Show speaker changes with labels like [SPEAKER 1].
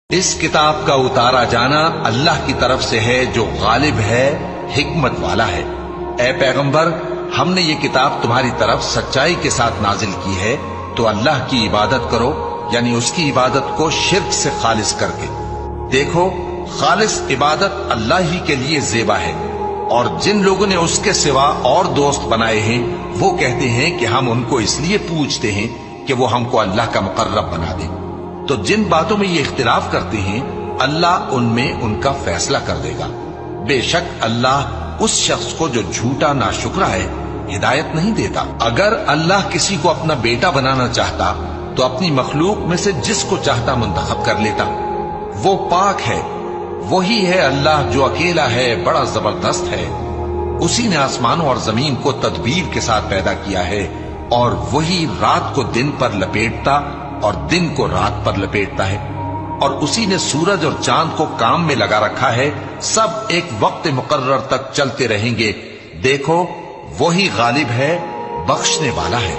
[SPEAKER 1] اس کتاب کا اتارا جانا اللہ کی طرف سے ہے جو غالب ہے، حکمت والا ہے۔ اے پیغمبر، ہم نے یہ کتاب تمہاری طرف سچائی کے ساتھ نازل کی ہے، تو اللہ کی عبادت کرو، یعنی اس کی عبادت کو شرک سے خالص کر کے۔ دیکھو، خالص عبادت اللہ ہی کے لیے زیبا ہے، اور جن لوگوں نے اس کے سوا اور دوست بنائے ہیں وہ کہتے ہیں کہ ہم ان کو اس لیے پوجتے ہیں کہ وہ ہم کو اللہ کا مقرب بنا دیں۔ تو جن باتوں میں یہ اختلاف کرتے ہیں اللہ ان میں ان کا فیصلہ کر دے گا۔ بے شک اللہ اس شخص کو جو جھوٹا ناشکرا ہے ہدایت نہیں دیتا۔ اگر اللہ کسی کو اپنا بیٹا بنانا چاہتا تو اپنی مخلوق میں سے جس کو چاہتا منتخب کر لیتا۔ وہ پاک ہے، وہی ہے اللہ جو اکیلا ہے، بڑا زبردست ہے۔ اسی نے آسمانوں اور زمین کو تدبیر کے ساتھ پیدا کیا ہے، اور وہی رات کو دن پر لپیٹتا اور دن کو رات پر لپیٹتا ہے، اور اسی نے سورج اور چاند کو کام میں لگا رکھا ہے، سب ایک وقت مقرر تک چلتے رہیں گے۔ دیکھو، وہی غالب ہے، بخشنے والا ہے۔